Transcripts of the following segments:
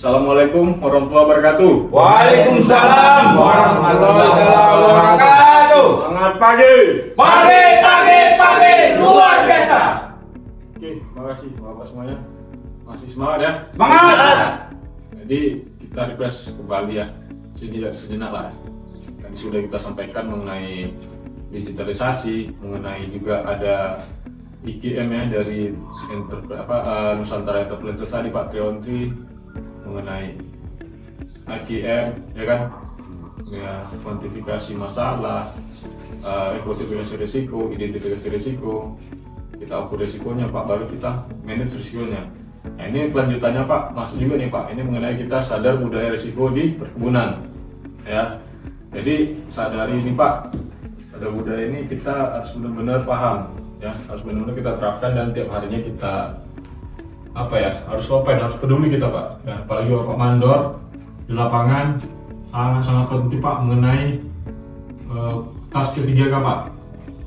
Assalamualaikum warahmatullahi wabarakatuh. Waalaikumsalam warahmatullahi wabarakatuh. Selamat pagi. Pagi luar biasa. Oke, makasih bapak semuanya. Masih semangat ya. Semangat. Jadi kita refresh kembali ya. Sejenak lah. Tadi sudah kita sampaikan mengenai digitalisasi, mengenai juga ada IKM ya dari Nusantara Enterprise tadi Pak Triontri, mengenai IKM ya kan, ya, kuantifikasi masalah, kuantifikasi risiko, identifikasi risiko, kita ukur risikonya Pak, baru kita manage risikonya. Nah ini kelanjutannya Pak, masuk juga nih Pak, ini mengenai kita sadar budaya risiko di perkebunan ya. Jadi sadari ini Pak, sadar budaya ini kita harus benar-benar paham ya, harus benar-benar kita terapkan dan tiap harinya kita harus open, harus peduli kita Pak ya, apalagi Bapak Mandor di lapangan sangat-sangat penting Pak mengenai tas ketiga Pak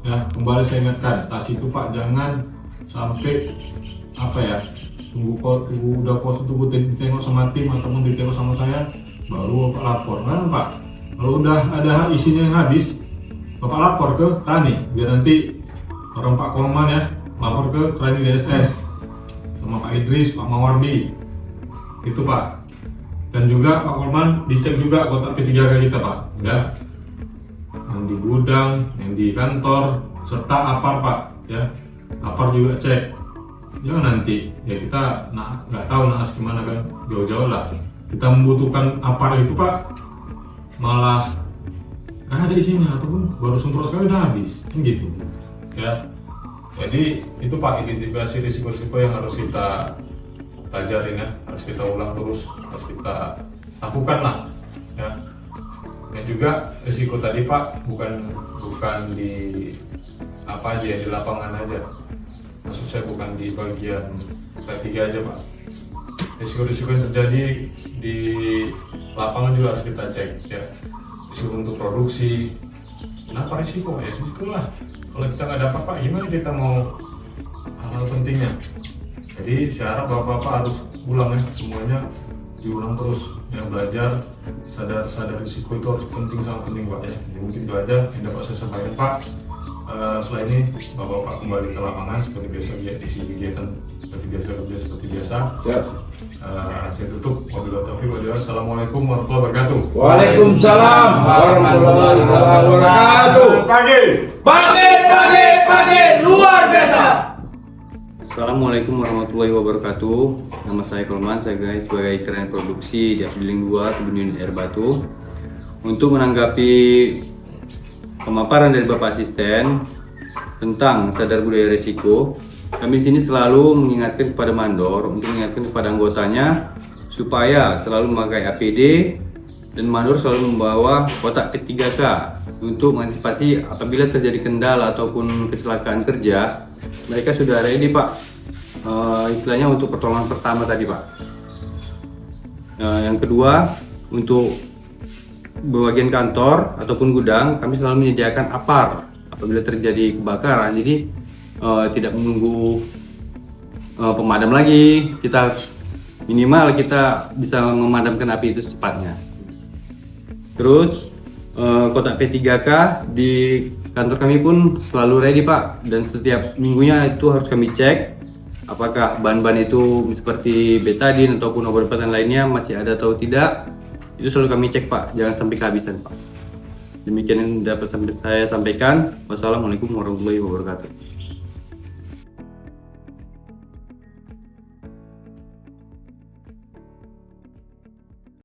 ya. Kembali saya ingatkan, tas itu Pak jangan sampai tunggu udah pos tunggu ditengok sama tim ataupun ditengok sama saya baru Bapak lapor kan Pak. Kalau udah ada isinya yang habis, Bapak lapor ke Tani biar nanti orang Pak Kolman ya lapor ke Krani DSS sama Pak Idris, Pak Mawardi itu Pak. Dan juga Pak Kolman dicek juga kotak P3K kita Pak ya, yang di gudang, yang di kantor, serta apar Pak ya, apar juga cek. Jangan nanti ya kita nggak tahu naas gimana kan, jauh-jauh lah kita membutuhkan apar itu Pak, malah kan ada isinya ataupun baru semprot sekali udah habis kan gitu ya. Jadi itu Pak, identifikasi risiko-risiko yang harus kita pelajarin ya, harus kita ulang terus, harus kita lakukan lah ya. Dan juga risiko tadi Pak bukan di apa aja, di lapangan aja, maksud saya bukan di bagian ketiga aja Pak. Risiko-risiko yang terjadi di lapangan juga harus kita cek ya. Risiko untuk produksi, kenapa risiko? Ya risiko lah. Kalau kita nggak dapat Pak, gimana kita mau hal-hal pentingnya? Jadi saya harap Bapak-Bapak harus ulang ya, semuanya diulang terus ya, belajar sadar risiko itu harus penting, sangat penting Pak ya. Jadi mungkin itu aja yang dapat saya sampaikan Pak. Setelah ini Bapak-Bapak kembali ke lapangan seperti biasa, isi kegiatan seperti biasa. Ya. Saya tutup. Wabillahi taufiq wal hidayah. Assalamualaikum warahmatullahi wabarakatuh. Waalaikumsalam warahmatullahi wabarakatuh. Pagi luar biasa. Assalamualaikum warahmatullahi wabarakatuh. Nama saya Kolman, saya sebagai Krani Produksi di Afdeling 2 Kebun Unit Air Batu. Untuk menanggapi pemaparan dari Bapak Asisten tentang sadar budaya risiko, kami di sini selalu mengingatkan kepada mandor untuk mengingatkan kepada anggotanya supaya selalu memakai APD, dan mandor selalu membawa kotak P3K untuk mengantisipasi apabila terjadi kendala ataupun kecelakaan kerja. Mereka sudah ready Pak, istilahnya untuk pertolongan pertama tadi Pak. Yang kedua, untuk bagian kantor ataupun gudang kami selalu menyediakan APAR apabila terjadi kebakaran. Jadi tidak menunggu pemadam lagi, kita minimal kita bisa memadamkan api itu secepatnya. Terus kotak P3K di kantor kami pun selalu ready Pak, dan setiap minggunya itu harus kami cek apakah bahan-bahan itu seperti betadine ataupun obat-obatan lainnya masih ada atau tidak. Itu selalu kami cek Pak, jangan sampai kehabisan Pak. Demikian yang dapat saya sampaikan. Wassalamualaikum warahmatullahi wabarakatuh.